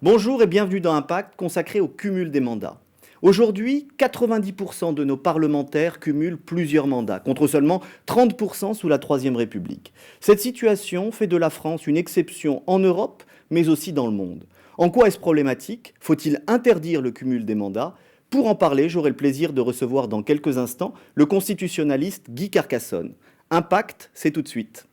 Bonjour et bienvenue dans Impact consacré au cumul des mandats. Aujourd'hui, 90% de nos parlementaires cumulent plusieurs mandats, contre seulement 30% sous la Troisième République. Cette situation fait de la France une exception en Europe, mais aussi dans le monde. En quoi est-ce problématique? Faut-il interdire le cumul des mandats? Pour en parler, j'aurai le plaisir de recevoir dans quelques instants le constitutionnaliste Guy Carcassonne. Impact, c'est tout de suite.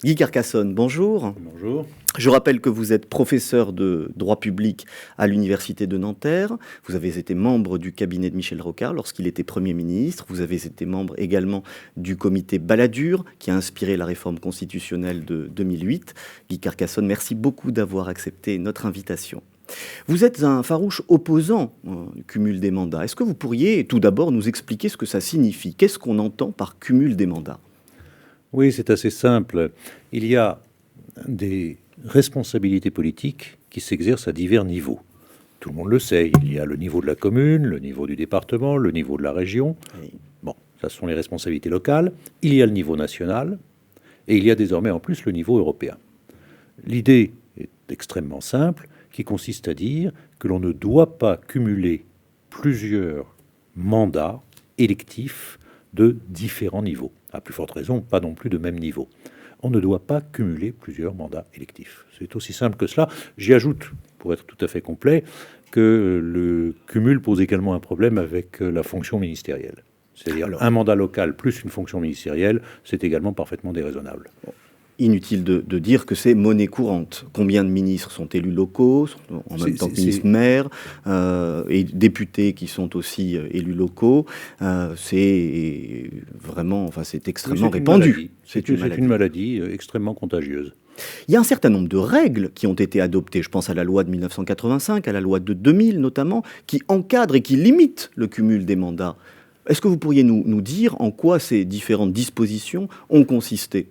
Guy Carcassonne, bonjour. Bonjour. Je rappelle que vous êtes professeur de droit public à l'Université de Nanterre. Vous avez été membre du cabinet de Michel Rocard lorsqu'il était Premier ministre. Vous avez été membre également du comité Balladur qui a inspiré la réforme constitutionnelle de 2008. Guy Carcassonne, merci beaucoup d'avoir accepté notre invitation. Vous êtes un farouche opposant du cumul des mandats. Est-ce que vous pourriez tout d'abord nous expliquer ce que ça signifie? Qu'est-ce qu'on entend par cumul des mandats? Oui, c'est assez simple. Il y a des responsabilités politiques qui s'exercent à divers niveaux. Tout le monde le sait. Il y a le niveau de la commune, le niveau du département, le niveau de la région. Oui. Bon, ça sont les responsabilités locales. Il y a le niveau national et il y a désormais en plus le niveau européen. L'idée est extrêmement simple, qui consiste à dire que l'on ne doit pas cumuler plusieurs mandats électifs de différents niveaux. À plus forte raison, pas non plus de même niveau. On ne doit pas cumuler plusieurs mandats électifs. C'est aussi simple que cela. J'y ajoute, pour être tout à fait complet, que le cumul pose également un problème avec la fonction ministérielle. C'est-à-dire un mandat local plus une fonction ministérielle, c'est également parfaitement déraisonnable. Inutile de dire que c'est monnaie courante. Combien de ministres sont élus locaux, en même temps que ministres maires, et députés qui sont aussi élus locaux. C'est vraiment, enfin, c'est extrêmement répandu. C'est une maladie extrêmement contagieuse. Il y a un certain nombre de règles qui ont été adoptées. Je pense à la loi de 1985, à la loi de 2000 notamment, qui encadrent et qui limitent le cumul des mandats. Est-ce que vous pourriez nous dire en quoi ces différentes dispositions ont consisté ?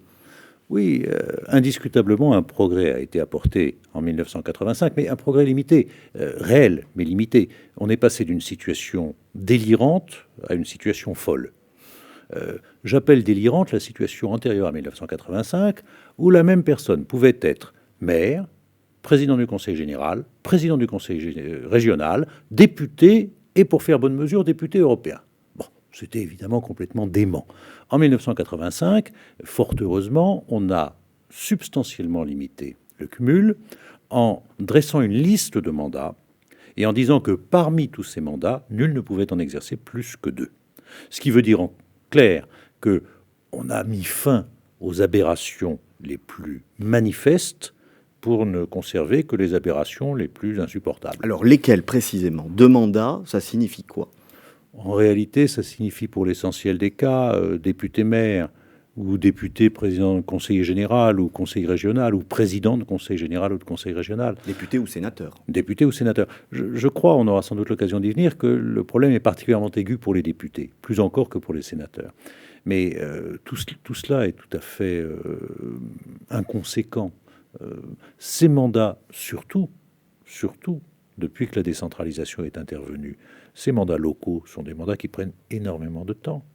Oui, indiscutablement, un progrès a été apporté en 1985, mais un progrès limité, réel, mais limité. On est passé d'une situation délirante à une situation folle. J'appelle délirante la situation antérieure à 1985, où la même personne pouvait être maire, président du conseil général, président du conseil régional, député, et pour faire bonne mesure, député européen. C'était évidemment complètement dément. En 1985, fort heureusement, on a substantiellement limité le cumul en dressant une liste de mandats et en disant que parmi tous ces mandats, nul ne pouvait en exercer plus que 2. Ce qui veut dire en clair qu'on a mis fin aux aberrations les plus manifestes pour ne conserver que les aberrations les plus insupportables. Alors lesquelles précisément? 2 mandats, ça signifie quoi? En réalité, ça signifie pour l'essentiel des cas député-maire ou député président de conseiller général ou conseil régional ou président de conseil général ou de conseil régional. Député ou sénateur. Député ou sénateur. Je crois, on aura sans doute l'occasion d'y venir, que le problème est particulièrement aigu pour les députés, plus encore que pour les sénateurs. Mais tout cela est tout à fait inconséquent. Ces mandats, surtout, depuis que la décentralisation est intervenue, ces mandats locaux sont des mandats qui prennent énormément de temps.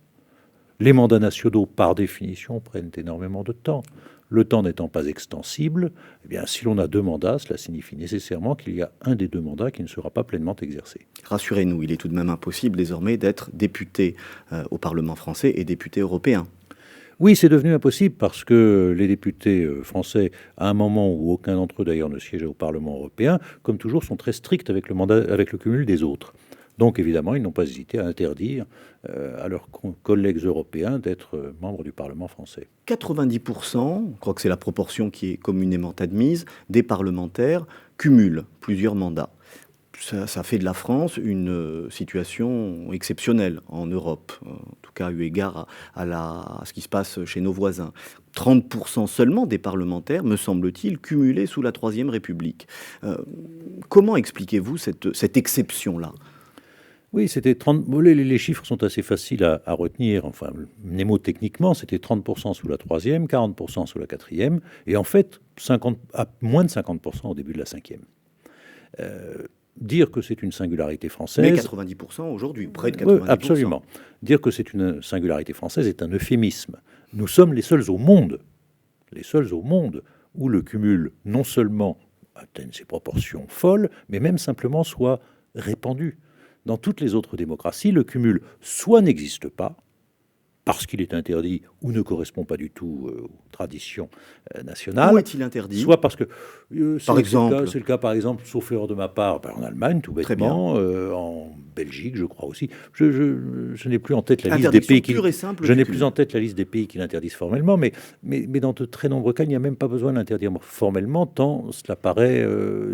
Les mandats nationaux, par définition, prennent énormément de temps. Le temps n'étant pas extensible, eh bien, si l'on a 2 mandats, cela signifie nécessairement qu'il y a un des 2 mandats qui ne sera pas pleinement exercé. Rassurez-nous, il est tout de même impossible désormais d'être député au Parlement français et député européen. Oui, c'est devenu impossible parce que les députés français, à un moment où aucun d'entre eux d'ailleurs ne siégeait au Parlement européen, comme toujours, sont très stricts avec le cumul des autres. Donc évidemment, ils n'ont pas hésité à interdire à leurs collègues européens d'être membres du Parlement français. 90%, je crois que c'est la proportion qui est communément admise, des parlementaires cumulent plusieurs mandats. Ça fait de la France une situation exceptionnelle en Europe, en tout cas eu égard à ce qui se passe chez nos voisins. 30% seulement des parlementaires, me semble-t-il, cumulés sous la Troisième République. Comment expliquez-vous cette exception-là ? Oui, c'était 30. Les chiffres sont assez faciles à retenir. Enfin, mnémotechniquement, c'était 30% sous la 3e, 40% sous la 4e, et en fait, moins de 50% au début de la 5e. dire que c'est une singularité Mais française... 90% aujourd'hui, près de Oui, 90%. absolument. Dire que c'est une singularité française est un euphémisme. Nous sommes les seuls au monde, où le cumul non seulement atteigne ses proportions folles, mais même simplement soit répandu. Dans toutes les autres démocraties, le cumul soit n'existe pas, parce qu'il est interdit ou ne correspond pas du tout aux traditions Où nationales, est-il interdit? soit parce que Par exemple. c'est le cas, par exemple, sauf erreur de ma part, en Allemagne, tout Très bien. bêtement, en Belgique, je crois aussi. Je n'ai plus en tête la liste des Interdiction pays pure et simple je du n'ai cumul. plus en tête la liste des pays qui l'interdisent formellement, mais dans de très nombreux cas, il n'y a même pas besoin de l'interdire formellement, tant cela paraît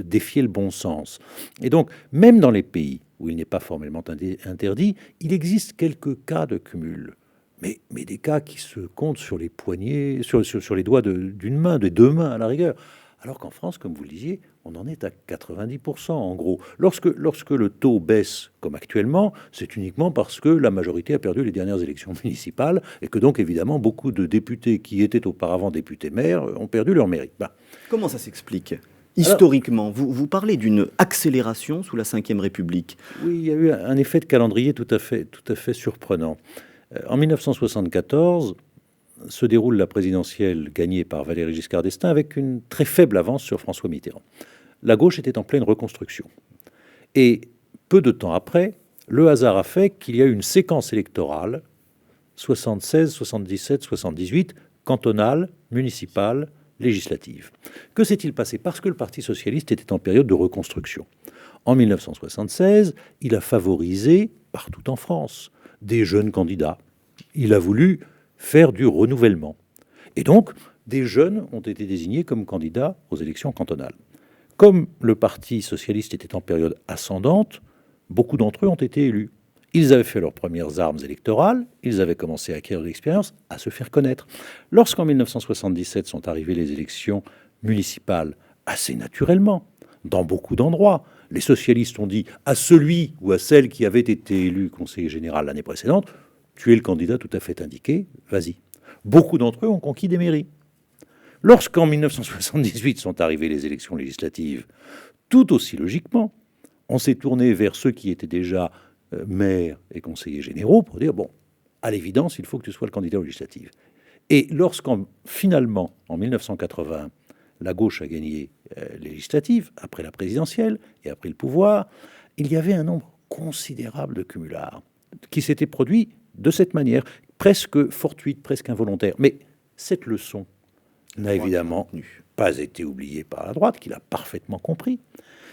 défier le bon sens. Et donc, même dans les pays où il n'est pas formellement interdit, il existe quelques cas de cumul. Mais des cas qui se comptent sur les poignets, sur les doigts d'une main, de deux mains à la rigueur. Alors qu'en France, comme vous le disiez, on en est à 90% en gros. Lorsque le taux baisse, comme actuellement, c'est uniquement parce que la majorité a perdu les dernières élections municipales et que donc évidemment beaucoup de députés qui étaient auparavant députés maires ont perdu leur mérite. Ben, Comment ça s'explique? Historiquement, vous parlez d'une accélération sous la Ve République. oui, il y a eu un effet de calendrier tout à fait surprenant. En 1974, se déroule la présidentielle gagnée par Valéry Giscard d'Estaing avec une très faible avance sur François Mitterrand. La gauche était en pleine reconstruction. Et peu de temps après, le hasard a fait qu'il y a eu une séquence électorale, 76, 77, 78, cantonale, municipale, législative. Que s'est-il passé? Parce que le Parti socialiste était en période de reconstruction. En 1976, il a favorisé, partout en France, des jeunes candidats. Il a voulu faire du renouvellement. Et donc, des jeunes ont été désignés comme candidats aux élections cantonales. Comme le Parti socialiste était en période ascendante, beaucoup d'entre eux ont été élus. Ils avaient fait leurs premières armes électorales, ils avaient commencé à acquérir de l'expérience, à se faire connaître. Lorsqu'en 1977 sont arrivées les élections municipales, assez naturellement, dans beaucoup d'endroits, les socialistes ont dit à celui ou à celle qui avait été élu conseiller général l'année précédente, tu es le candidat tout à fait indiqué, vas-y. Beaucoup d'entre eux ont conquis des mairies. Lorsqu'en 1978 sont arrivées les élections législatives, tout aussi logiquement, on s'est tourné vers ceux qui étaient déjà maires et conseillers généraux pour dire, bon, à l'évidence, il faut que tu sois le candidat aux législatives. Et finalement, en 1980, la gauche a gagné les législatives, après la présidentielle et après le pouvoir, il y avait un nombre considérable de cumulards qui s'étaient produits de cette manière, presque fortuite, presque involontaire. Mais cette leçon n'a évidemment pas été oubliée par la droite, qui l'a parfaitement compris.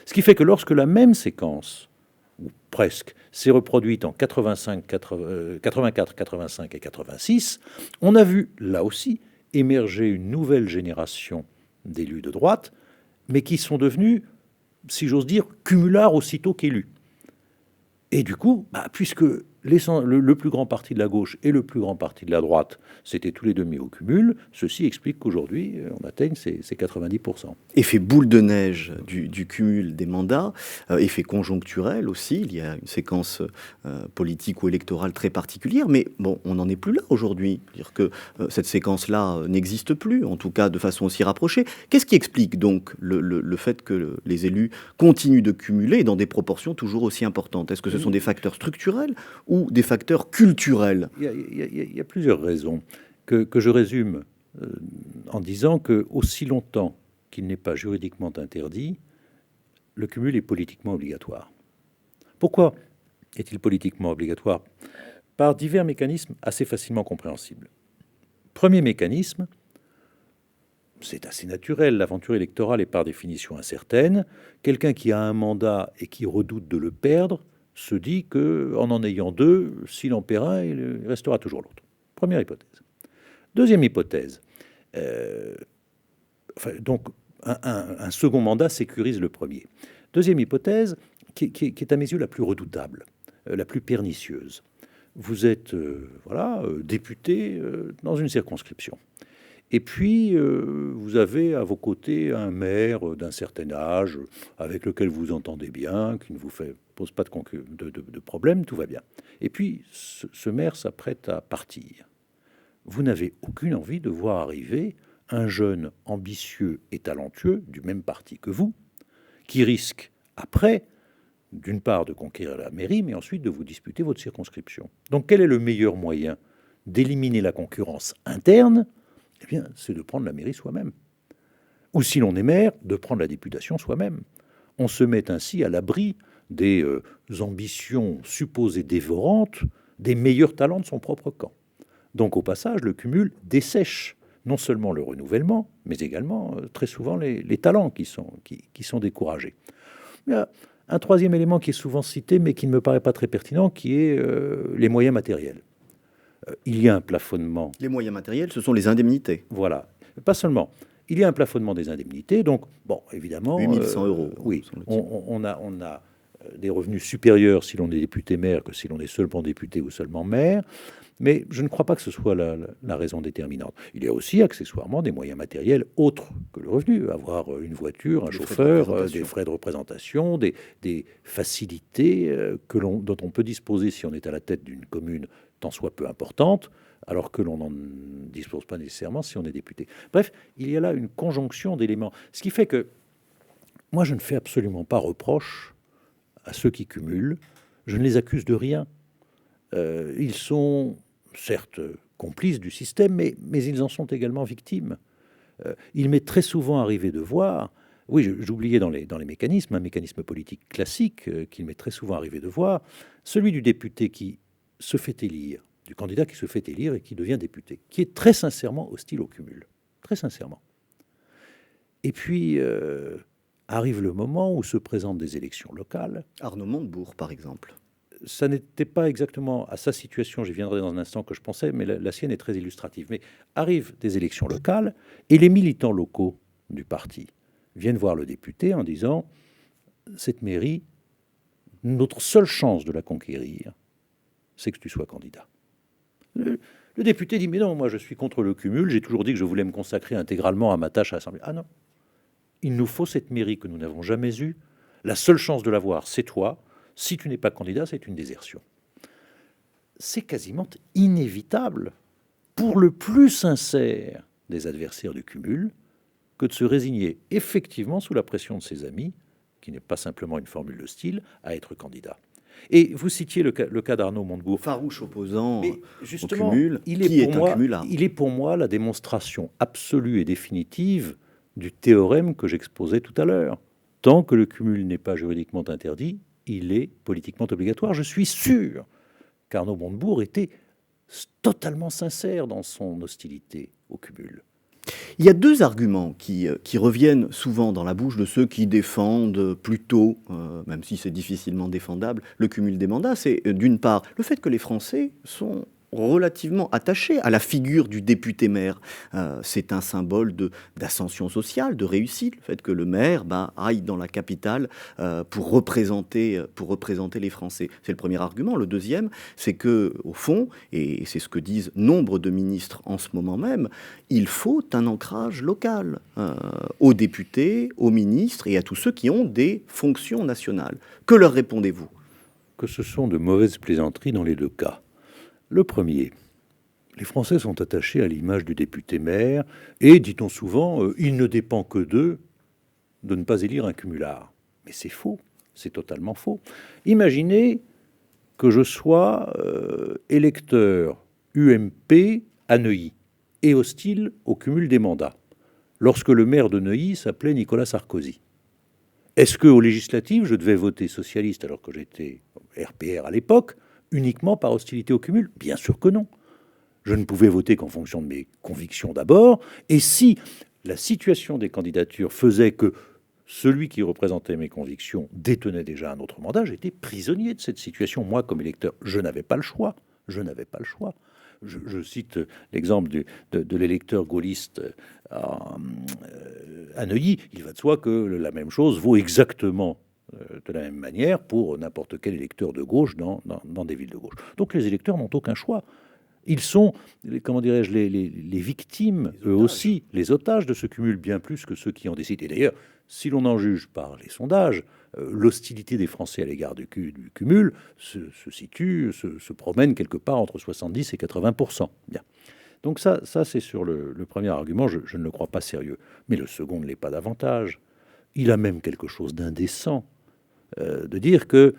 Ce qui fait que lorsque la même séquence, ou presque, s'est reproduite en 84, 85 et 86, on a vu, là aussi, émerger une nouvelle génération d'élus de droite, mais qui sont devenus, si j'ose dire, cumulards aussitôt qu'élus. Et du coup, puisque le plus grand parti de la gauche et le plus grand parti de la droite s'étaient tous les deux mis au cumul, ceci explique qu'aujourd'hui, on atteigne ces 90%. Effet boule de neige du cumul des mandats, effet conjoncturel aussi, il y a une séquence politique ou électorale très particulière, mais bon, on n'en est plus là aujourd'hui. C'est-à-dire que cette séquence-là n'existe plus, en tout cas de façon aussi rapprochée. Qu'est-ce qui explique donc le fait que les élus continuent de cumuler dans des proportions toujours aussi importantes? Est-ce que ce sont des facteurs structurels ou des facteurs culturels? Il y a plusieurs raisons que je résume en disant que aussi longtemps qu'il n'est pas juridiquement interdit, le cumul est politiquement obligatoire. Pourquoi est-il politiquement obligatoire? Par divers mécanismes assez facilement compréhensibles. Premier mécanisme, c'est assez naturel, l'aventure électorale est par définition incertaine. Quelqu'un qui a un mandat et qui redoute de le perdre se dit qu'en ayant deux, s'il en perd un, il restera toujours l'autre. Première hypothèse. Deuxième hypothèse, donc un second mandat sécurise le premier. Deuxième hypothèse, qui est à mes yeux la plus redoutable, la plus pernicieuse. Vous êtes député dans une circonscription. Et puis, vous avez à vos côtés un maire d'un certain âge, avec lequel vous entendez bien, qui ne vous pose pas de problème, tout va bien. Et puis, ce maire s'apprête à partir. Vous n'avez aucune envie de voir arriver un jeune ambitieux et talentueux du même parti que vous, qui risque, après, d'une part, de conquérir la mairie, mais ensuite de vous disputer votre circonscription. Donc, quel est le meilleur moyen d'éliminer la concurrence interne? Eh bien, c'est de prendre la mairie soi-même. Ou si l'on est maire, de prendre la députation soi-même. On se met ainsi à l'abri des ambitions supposées dévorantes des meilleurs talents de son propre camp. Donc, au passage, le cumul dessèche non seulement le renouvellement, mais également très souvent les talents qui sont découragés. Il y a un troisième élément qui est souvent cité, mais qui ne me paraît pas très pertinent, qui est les moyens matériels. Il y a un plafonnement. Les moyens matériels, ce sont les indemnités. Voilà. Pas seulement. Il y a un plafonnement des indemnités, donc, bon, évidemment... 8 100 euros. Oui, on a des revenus supérieurs si l'on est député-maire que si l'on est seulement député ou seulement maire, mais je ne crois pas que ce soit la raison déterminante. Il y a aussi, accessoirement, des moyens matériels autres que le revenu. Avoir une voiture, un chauffeur, des frais de représentation, des facilités dont on peut disposer si on est à la tête d'une commune tant soit peu importante, alors que l'on n'en dispose pas nécessairement si on est député. Bref, il y a là une conjonction d'éléments. Ce qui fait que moi, je ne fais absolument pas reproche à ceux qui cumulent. Je ne les accuse de rien. Ils sont certes complices du système, mais ils en sont également victimes. Il m'est très souvent arrivé de voir, oui, j'oubliais dans les mécanismes, un mécanisme politique classique qu'il m'est très souvent arrivé de voir, celui du député qui se fait élire, du candidat qui se fait élire et qui devient député, qui est très sincèrement hostile au cumul, très sincèrement. Et puis arrive le moment où se présentent des élections locales. Arnaud Montebourg, par exemple. Ça n'était pas exactement à sa situation, j'y viendrai dans un instant, que je pensais, mais la sienne est très illustrative. Mais arrivent des élections locales et les militants locaux du parti viennent voir le député en disant « Cette mairie, notre seule chance de la conquérir, c'est que tu sois candidat. » Le député dit « Mais non, moi je suis contre le cumul, j'ai toujours dit que je voulais me consacrer intégralement à ma tâche à l'Assemblée. » Ah non, il nous faut cette mairie que nous n'avons jamais eue. La seule chance de l'avoir, c'est toi. Si tu n'es pas candidat, c'est une désertion. C'est quasiment inévitable pour le plus sincère des adversaires du cumul que de se résigner effectivement sous la pression de ses amis, qui n'est pas simplement une formule de style, à être candidat. Et vous citiez le cas d'Arnaud Montebourg. Farouche opposant au cumul. Il est pour moi la démonstration absolue et définitive du théorème que j'exposais tout à l'heure. Tant que le cumul n'est pas juridiquement interdit, il est politiquement obligatoire. Je suis sûr qu'Arnaud Montebourg était totalement sincère dans son hostilité au cumul. Il y a deux arguments qui reviennent souvent dans la bouche de ceux qui défendent plutôt, même si c'est difficilement défendable, le cumul des mandats. C'est d'une part le fait que les Français sont relativement attachés à la figure du député-maire. C'est un symbole d'ascension sociale, de réussite, le fait que le maire aille dans la capitale pour représenter les Français. C'est le premier argument. Le deuxième, c'est que, au fond, et c'est ce que disent nombre de ministres en ce moment même, il faut un ancrage local aux députés, aux ministres et à tous ceux qui ont des fonctions nationales. Que leur répondez-vous? Que ce sont de mauvaises plaisanteries dans les deux cas. Le premier, les Français sont attachés à l'image du député-maire et, dit-on souvent, il ne dépend que d'eux de ne pas élire un cumulard. Mais c'est faux, c'est totalement faux. Imaginez que je sois électeur UMP à Neuilly et hostile au cumul des mandats, lorsque le maire de Neuilly s'appelait Nicolas Sarkozy. Est-ce qu'aux législatives, je devais voter socialiste alors que j'étais RPR à l'époque, uniquement par hostilité au cumul? Bien sûr que non. Je ne pouvais voter qu'en fonction de mes convictions d'abord, et si la situation des candidatures faisait que celui qui représentait mes convictions détenait déjà un autre mandat, j'étais prisonnier de cette situation. Moi, comme électeur, je n'avais pas le choix. Je n'avais pas le choix. Je cite l'exemple de l'électeur gaulliste à Neuilly. Il va de soi que la même chose vaut exactement de la même manière pour n'importe quel électeur de gauche dans des villes de gauche. Donc les électeurs n'ont aucun choix. Ils sont, comment dirais-je, les victimes, eux aussi, les otages de ce cumul, bien plus que ceux qui en décident. Et d'ailleurs, si l'on en juge par les sondages, l'hostilité des Français à l'égard du cumul se promène quelque part entre 70 et 80%. Bien. Donc ça c'est sur le premier argument, je ne le crois pas sérieux. Mais le second ne l'est pas davantage. Il a même quelque chose d'indécent de dire que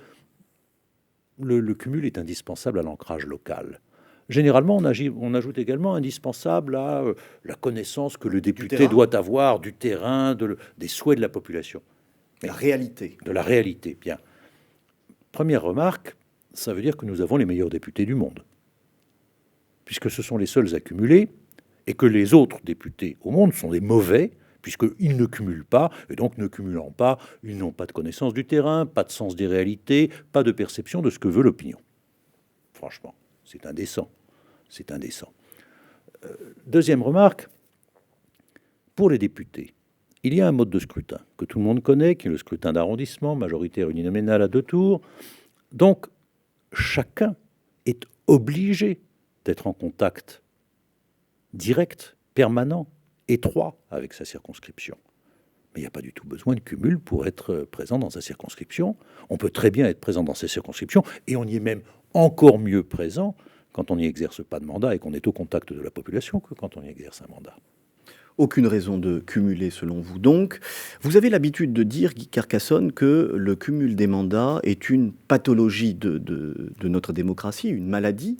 le cumul est indispensable à l'ancrage local. Généralement, on ajoute également indispensable à la connaissance que le député doit avoir du terrain, des souhaits de la population. La réalité. De la réalité, bien. Première remarque, ça veut dire que nous avons les meilleurs députés du monde, puisque ce sont les seuls accumulés, et que les autres députés au monde sont des mauvais, puisqu'ils ne cumulent pas, et donc ne cumulant pas, ils n'ont pas de connaissance du terrain, pas de sens des réalités, pas de perception de ce que veut l'opinion. Franchement, c'est indécent. C'est indécent. Deuxième remarque, pour les députés, il y a un mode de scrutin que tout le monde connaît, qui est le scrutin d'arrondissement, majoritaire uninominal à 2 tours. Donc, chacun est obligé d'être en contact direct, permanent, étroit avec sa circonscription. Mais il n'y a pas du tout besoin de cumul pour être présent dans sa circonscription. On peut très bien être présent dans sa circonscription, et on y est même encore mieux présent quand on n'y exerce pas de mandat et qu'on est au contact de la population que quand on y exerce un mandat. Aucune raison de cumuler selon vous donc. Vous avez l'habitude de dire, Guy Carcassonne, que le cumul des mandats est une pathologie de notre démocratie, une maladie,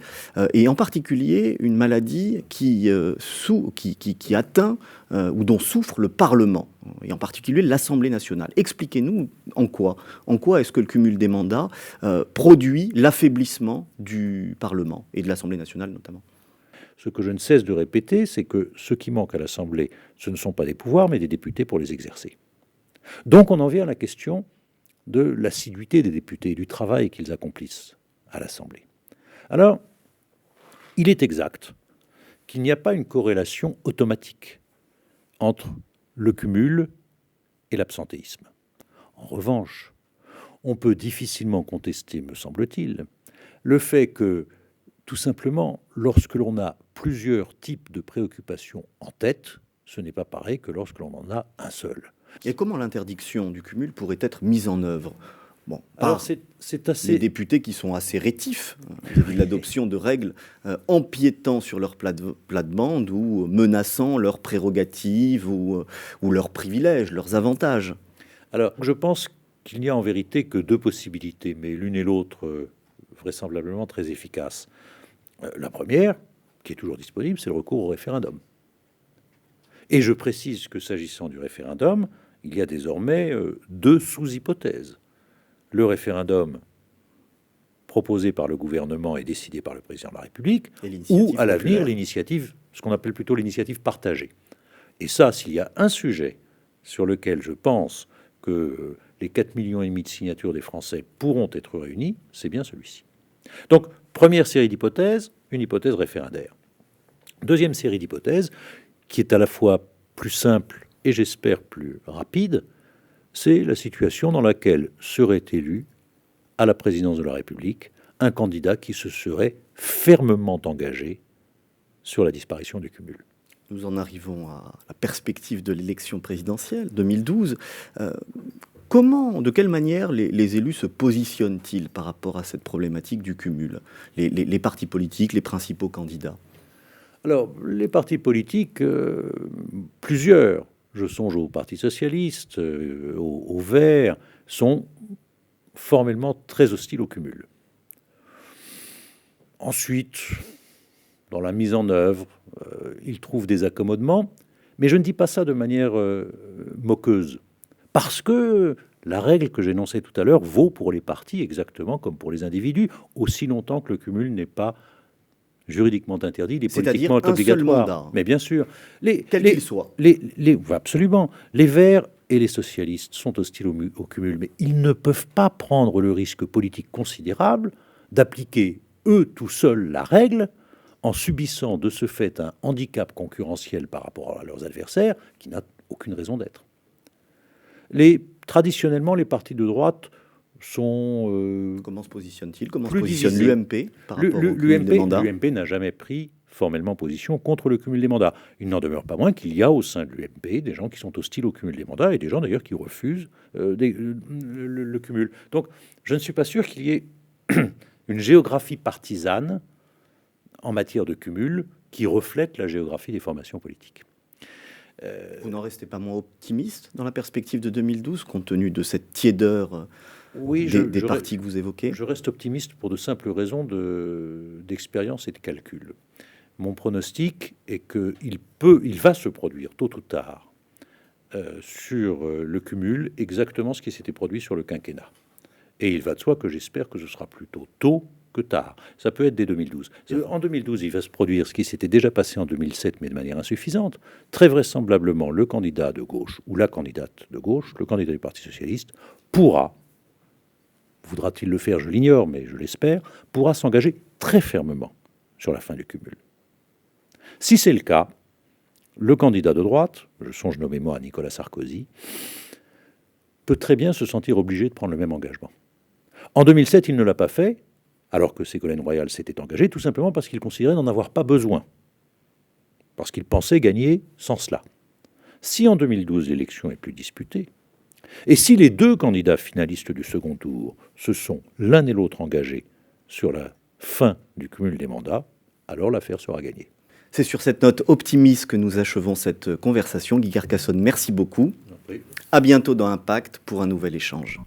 et en particulier une maladie qui atteint ou dont souffre le Parlement, et en particulier l'Assemblée nationale. Expliquez-nous en quoi est-ce que le cumul des mandats produit l'affaiblissement du Parlement et de l'Assemblée nationale notamment. Ce que je ne cesse de répéter, c'est que ce qui manque à l'Assemblée, ce ne sont pas des pouvoirs, mais des députés pour les exercer. Donc on en vient à la question de l'assiduité des députés et du travail qu'ils accomplissent à l'Assemblée. Alors, il est exact qu'il n'y a pas une corrélation automatique entre le cumul et l'absentéisme. En revanche, on peut difficilement contester, me semble-t-il, le fait que, tout simplement, lorsque l'on a plusieurs types de préoccupations en tête, ce n'est pas pareil que lorsque l'on en a un seul. Et comment l'interdiction du cumul pourrait être mise en œuvre ? Bon, alors c'est assez... Les députés qui sont assez rétifs vis-à-vis de l'adoption de règles empiétant sur leur plate-bande ou menaçant leurs prérogatives ou leurs privilèges, leurs avantages. Alors, je pense qu'il n'y a en vérité que 2 possibilités, mais l'une et l'autre vraisemblablement très efficaces. La première, qui est toujours disponible, c'est le recours au référendum. Et je précise que s'agissant du référendum, il y a désormais 2 sous-hypothèses. Le référendum proposé par le gouvernement et décidé par le président de la République, ou à l'avenir l'initiative, ce qu'on appelle plutôt l'initiative partagée. Et ça, s'il y a un sujet sur lequel je pense que les 4,5 millions de signatures des Français pourront être réunies, c'est bien celui-ci. Donc, première série d'hypothèses, une hypothèse référendaire. Deuxième série d'hypothèses, qui est à la fois plus simple et j'espère plus rapide, c'est la situation dans laquelle serait élu à la présidence de la République un candidat qui se serait fermement engagé sur la disparition du cumul. Nous en arrivons à la perspective de l'élection présidentielle 2012. De quelle manière les élus se positionnent-ils par rapport à cette problématique du cumul ? Les partis politiques, les principaux candidats ? Alors, les partis politiques, plusieurs, je songe au Parti socialiste, aux Verts, sont formellement très hostiles au cumul. Ensuite, dans la mise en œuvre, ils trouvent des accommodements, mais je ne dis pas ça de manière moqueuse, parce que la règle que j'énonçais tout à l'heure vaut pour les partis exactement comme pour les individus, aussi longtemps que le cumul n'est pas juridiquement interdit, il est politiquement obligatoire. Mais bien sûr, quel qu'il soit. Absolument. Les Verts et les socialistes sont hostiles au cumul, mais ils ne peuvent pas prendre le risque politique considérable d'appliquer eux tout seuls la règle en subissant de ce fait un handicap concurrentiel par rapport à leurs adversaires qui n'a aucune raison d'être. Traditionnellement, les partis de droite sont... Comment se positionne-t-il ? Comment se positionne l'UMP par rapport au cumul des mandats ? L'UMP n'a jamais pris formellement position contre le cumul des mandats. Il n'en demeure pas moins qu'il y a au sein de l'UMP des gens qui sont hostiles au cumul des mandats et des gens d'ailleurs qui refusent le cumul. Donc je ne suis pas sûr qu'il y ait une géographie partisane en matière de cumul qui reflète la géographie des formations politiques. Vous n'en restez pas moins optimiste dans la perspective de 2012, compte tenu de cette tiédeur Oui, des partis que vous évoquez? Je reste optimiste pour de simples raisons d'expérience et de calcul. Mon pronostic est qu'il va se produire tôt ou tard sur le cumul exactement ce qui s'était produit sur le quinquennat. Et il va de soi que j'espère que ce sera plutôt tôt que tard. Ça peut être dès 2012. En 2012, il va se produire ce qui s'était déjà passé en 2007, mais de manière insuffisante. Très vraisemblablement, le candidat de gauche ou la candidate de gauche, le candidat du Parti socialiste, voudra-t-il le faire, je l'ignore, mais je l'espère, pourra s'engager très fermement sur la fin du cumul. Si c'est le cas, le candidat de droite, je songe nommément à Nicolas Sarkozy, peut très bien se sentir obligé de prendre le même engagement. En 2007, il ne l'a pas fait, alors que Ségolène Royal s'était engagé, tout simplement parce qu'il considérait n'en avoir pas besoin, parce qu'il pensait gagner sans cela. Si en 2012, l'élection est plus disputée, et si les deux candidats finalistes du second tour se sont l'un et l'autre engagés sur la fin du cumul des mandats, alors l'affaire sera gagnée. C'est sur cette note optimiste que nous achevons cette conversation. Guy Carcassonne, merci beaucoup. À bientôt dans Impact pour un nouvel échange.